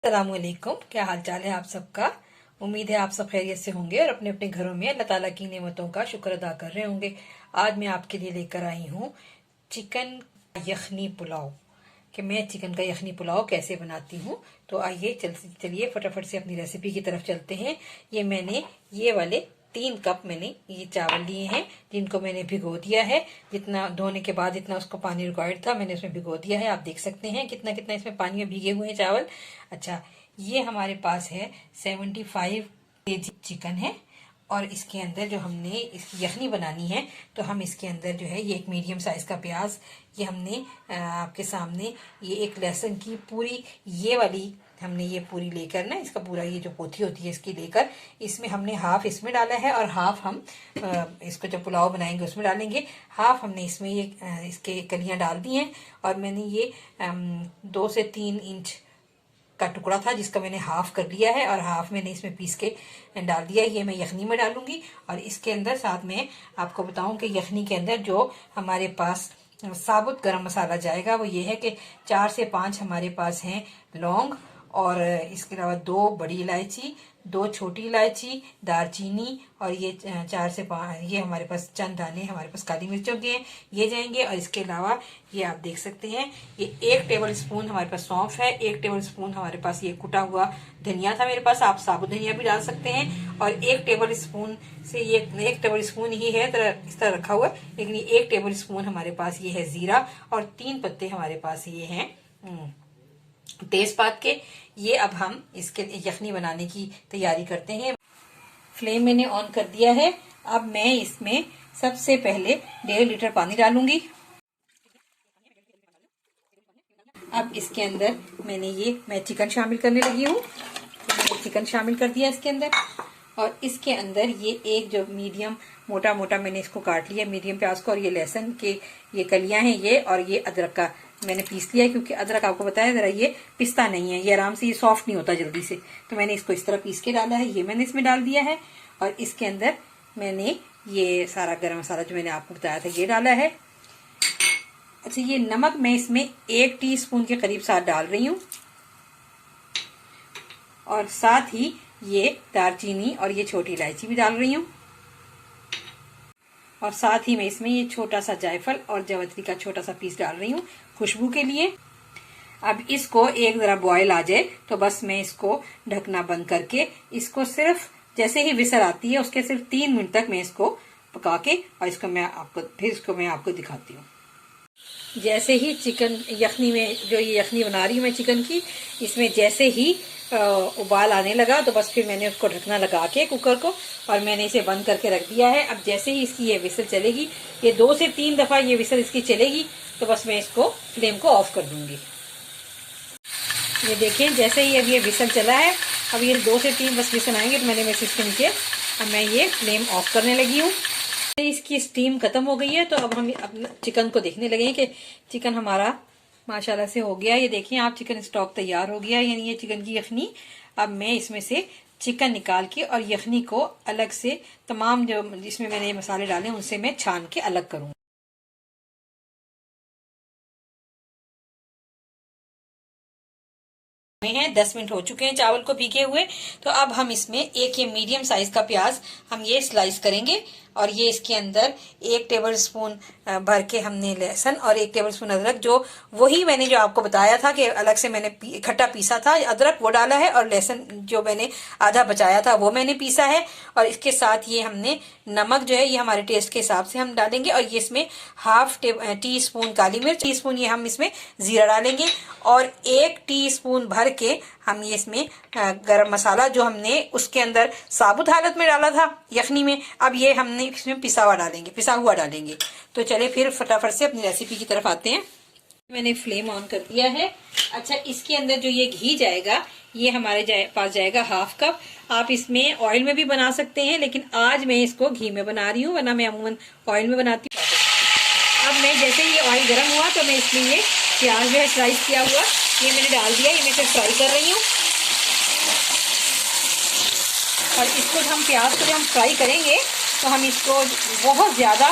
अस्सलामुअलैकुम। क्या हाल चाल है आप सबका। उम्मीद है आप सब खैरियत से होंगे और अपने अपने घरों में अल्लाह ताला की नेमतों का शुक्र अदा कर रहे होंगे। आज मैं आपके लिए लेकर आई हूँ चिकन यखनी पुलाव कि मैं चिकन का यखनी पुलाव कैसे बनाती हूँ। तो आइए चलिए फटाफट से अपनी रेसिपी की तरफ चलते हैं। ये मैंने ये वाले 3 कप मैंने ये चावल लिए हैं जिनको मैंने भिगो दिया है। जितना धोने के बाद जितना उसको पानी रिक्वायर्ड था मैंने उसमें भिगो दिया है। आप देख सकते हैं कितना कितना इसमें पानी में भीगे हुए हैं चावल। अच्छा, ये हमारे पास है 75 kg चिकन है और इसके अंदर जो हमने इसकी यखनी बनानी है तो हम इसके अंदर जो है ये एक मीडियम साइज का प्याज, ये हमने आपके सामने ये एक लहसुन की पूरी ये वाली हमने ये पूरी लेकर ना इसका पूरा ये जो पोथी होती है इसकी लेकर इसमें हमने हाफ इसमें डाला है और हाफ हम इसको जब पुलाव बनाएंगे उसमें डालेंगे। हाफ हमने इसमें ये इसके कलियां डाल दी हैं और मैंने ये 2 से 3 इंच का टुकड़ा था जिसका मैंने हाफ कर लिया है और हाफ मैंने इसमें पीस के डाल दिया है। ये मैं यखनी में डालूंगी और इसके अंदर साथ में आपको बताऊं कि यखनी के अंदर जो हमारे पास साबुत गरम मसाला जाएगा वो ये है कि 4 से 5 हमारे पास हैं लौंग और इसके अलावा 2 बड़ी इलायची, 2 छोटी इलायची, दालचीनी और ये 4 से 5 ये हमारे पास चंद दाने हमारे पास काली मिर्चों के हैं ये जाएंगे। और इसके अलावा ये आप देख सकते हैं ये 1 टेबल स्पून हमारे पास सौंफ है, 1 टेबल स्पून हमारे पास ये कुटा हुआ धनिया था मेरे पास, आप साबुत धनिया भी डाल सकते हैं। और 1 टेबल स्पून से ये 1 टेबल स्पून ही है इस तरह रखा हुआ, लेकिन ये 1 टेबल स्पून हमारे पास ये है जीरा और 3 पत्ते हमारे पास ये हैं तेजपात के। ये अब हम इसके यखनी बनाने की तैयारी करते हैं। फ्लेम मैंने ऑन कर दिया है। अब मैं इसमें सबसे पहले 1.5 लीटर पानी डालूंगी। अब इसके अंदर मैं चिकन शामिल करने लगी हूँ। चिकन शामिल कर दिया इसके अंदर और इसके अंदर ये एक जो मीडियम मोटा मोटा मैंने इसको काट लिया मीडियम प्याज को और ये लहसुन के ये कलियां हैं ये और ये अदरक का मैंने पीस लिया है क्योंकि अदरक आपको बताया जरा ये पिसता नहीं है, ये आराम से ये सॉफ्ट नहीं होता जल्दी से, तो मैंने इसको इस तरह पीस के डाला है। ये मैंने इसमें डाल दिया है और इसके अंदर मैंने ये सारा गरम मसाला जो मैंने आपको बताया था ये डाला है। अच्छा, ये नमक मैं इसमें 1 टीस्पून के करीब साथ डाल रही हूँ और साथ ही ये दालचीनी और ये छोटी इलायची भी डाल रही हूँ और साथ ही मैं इसमें ये छोटा सा जायफल और जावित्री का छोटा सा पीस डाल रही हूँ खुशबू के लिए। अब इसको एक जरा बॉयल आ जाए तो बस मैं इसको ढकना बंद करके इसको सिर्फ जैसे ही विसल आती है उसके सिर्फ 3 मिनट तक मैं इसको पका के और इसको मैं आपको दिखाती हूँ। जैसे ही चिकन यखनी में जो ये यखनी बना रही हूँ मैं चिकन की, इसमें जैसे ही उबाल आने लगा तो बस फिर मैंने उसको ढकना लगा के कुकर को और मैंने इसे बंद करके रख दिया है। अब जैसे ही इसकी ये विसल चलेगी, ये 2 से 3 दफा ये विसल इसकी चलेगी तो बस मैं इसको फ्लेम को ऑफ कर दूंगी। ये देखें जैसे ही अब ये विसल चला है, अब ये 2 से 3 बस विसल आएंगे तो मैंने इसके नीचे अब मैं ये फ्लेम ऑफ करने लगी हूँ। इसकी स्टीम खत्म हो गई है तो अब हम अपना चिकन को देखने लगे हैं कि चिकन हमारा माशाल्लाह से हो गया। ये देखिए आप चिकन स्टॉक तैयार हो गया, यानी ये चिकन की यखनी। अब मैं इसमें से चिकन निकाल के और यखनी को अलग से तमाम जो जिसमें मैंने ये मसाले डाले उनसे मैं छान के अलग करूंगी। 10 मिनट हो चुके हैं चावल को भीगे हुए, तो अब हम इसमें एक ये मीडियम साइज का प्याज हम ये स्लाइस करेंगे और ये इसके अंदर 1 टेबल स्पून भर के हमने लहसुन और 1 टेबल स्पून अदरक, जो वही मैंने जो आपको बताया था कि अलग से मैंने इकट्ठा पीसा था, अदरक वो डाला है और लहसुन जो मैंने आधा बचाया था वो मैंने पीसा है। और इसके साथ ये हमने नमक जो है ये हमारे टेस्ट के हिसाब से हम डालेंगे और ये इसमें हाफ टी-स्पून काली मिर्च, टीस्पून ये हम इसमें जीरा डालेंगे और 1 टीस्पून भर के हम ये इसमें गरम मसाला जो हमने उसके अंदर साबुत हालत में डाला था यखनी में, अब ये हमने इसमें पिसा हुआ डालेंगे। तो चले फिर फटाफट से अपनी रेसिपी की तरफ आते हैं। मैंने फ्लेम ऑन कर दिया है। अच्छा, इसके अंदर जो ये घी जाएगा ये हमारे पास जाएगा हाफ कप। आप इसमें ऑयल में भी बना सकते हैं लेकिन आज मैं इसको घी में बना रही हूँ, वरना मैं अमूमन ऑयल में बनाती हूँ। अब मैं जैसे ही ऑयल गर्म हुआ तो मैं इसमें ये प्याज जो है स्लाइस किया हुआ ये मैंने डाल दिया, ये मैं इसे फ्राई कर रही हूँ। और इसको हम प्याज को जब हम फ्राई करेंगे तो हम इसको बहुत ज़्यादा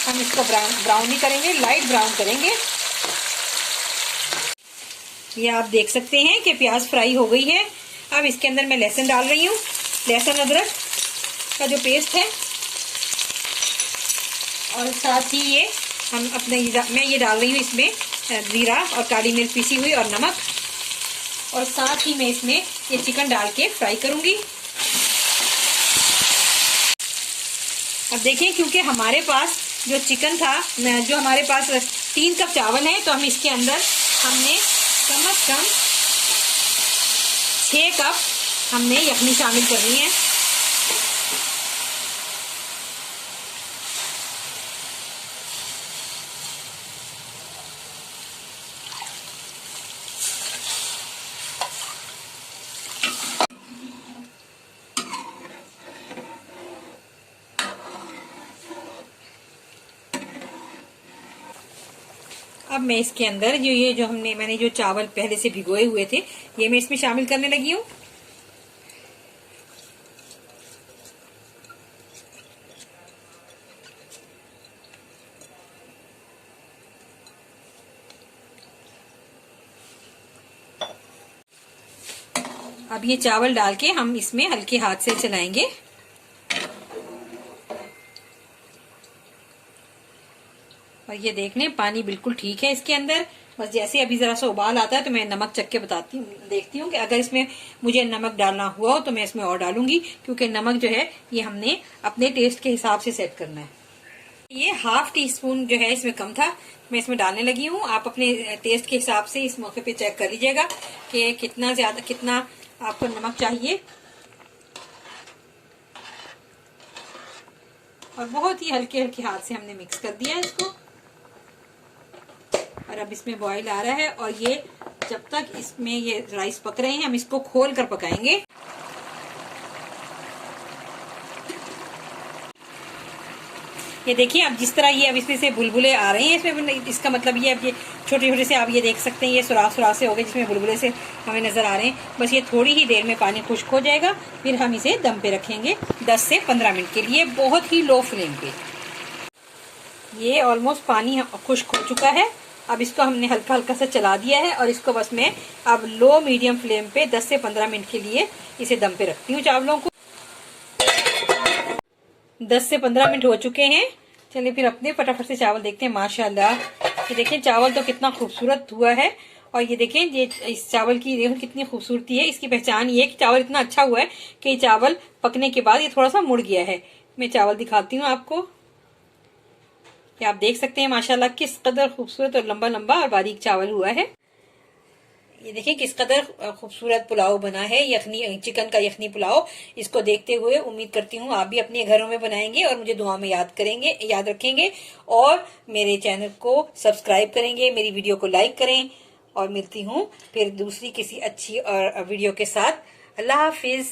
ब्राउन नहीं करेंगे, लाइट ब्राउन करेंगे। ये आप देख सकते हैं कि प्याज फ्राई हो गई है। अब इसके अंदर मैं लहसुन डाल रही हूँ, लहसुन अदरक का जो पेस्ट है, और साथ ही ये हम अपने मैं ये डाल रही हूँ इसमें जीरा और काली मिर्च पीसी हुई और नमक, और साथ ही मैं इसमें ये चिकन डाल के फ्राई करूंगी। अब देखिए, क्योंकि हमारे पास जो चिकन था, जो हमारे पास 3 कप चावल है, तो हम इसके अंदर हमने कम से कम 6 कप हमने यखनी शामिल करनी है। अब मैं इसके अंदर जो मैंने जो चावल पहले से भिगोए हुए थे, ये मैं इसमें शामिल करने लगी हूँ। अब ये चावल डाल के हम इसमें हल्के हाथ से चलाएंगे। और ये देख लें, पानी बिल्कुल ठीक है इसके अंदर। बस जैसे अभी जरा सा उबाल आता है तो मैं नमक चख के देखती हूँ कि अगर इसमें मुझे नमक डालना हुआ हो तो मैं इसमें और डालूंगी, क्योंकि नमक जो है ये हमने अपने टेस्ट के हिसाब से सेट करना है। ये ½ टीस्पून जो है इसमें कम था, मैं इसमें डालने लगी हूँ। आप अपने टेस्ट के हिसाब से इस मौके पे चेक कर लीजिएगा कि कितना आपको नमक चाहिए। और बहुत ही हल्के हल्के हाथ से हमने मिक्स कर दिया है इसको। और अब इसमें बॉईल आ रहा है, और ये जब तक इसमें ये राइस पक रहे हैं हम इसको खोल कर पकाएंगे। ये देखिए, अब जिस तरह ये अब इसमें से बुलबुले आ रहे हैं इसमें, इसका मतलब ये अब ये छोटे छोटे से आप ये देख सकते हैं, ये सुराख से हो गए जिसमें बुलबुले से हमें नजर आ रहे हैं। बस ये थोड़ी ही देर में पानी खुश्क हो जाएगा, फिर हम इसे दम पे रखेंगे 10 से 15 मिनट के लिए, बहुत ही लो फ्लेम पे। ये ऑलमोस्ट पानी खुश्क हो चुका है। अब इसको हमने हल्का हल्का सा चला दिया है, और इसको बस मैं अब लो मीडियम फ्लेम पे 10 से 15 मिनट के लिए इसे दम पे रखती हूँ चावलों को। 10 से 15 मिनट हो चुके हैं। चलिए फिर अपने फटाफट से चावल देखते हैं। माशाल्लाह, ये देखें चावल तो कितना खूबसूरत हुआ है। और ये देखें, ये इस चावल की देखो कितनी खूबसूरती है। इसकी पहचान ये है कि चावल इतना अच्छा हुआ है कि ये चावल पकने के बाद ये थोड़ा सा मुड़ गया है। मैं चावल दिखाती हूँ आपको, कि आप देख सकते हैं माशाल्लाह किस कदर खूबसूरत और लंबा लंबा और बारीक चावल हुआ है। ये देखिए किस कदर खूबसूरत पुलाव बना है, यखनी चिकन का यखनी पुलाव। इसको देखते हुए उम्मीद करती हूँ आप भी अपने घरों में बनाएंगे और मुझे दुआ में याद रखेंगे, और मेरे चैनल को सब्सक्राइब करेंगे, मेरी वीडियो को लाइक करें। और मिलती हूँ फिर दूसरी किसी अच्छी और वीडियो के साथ। अल्लाह हाफिज।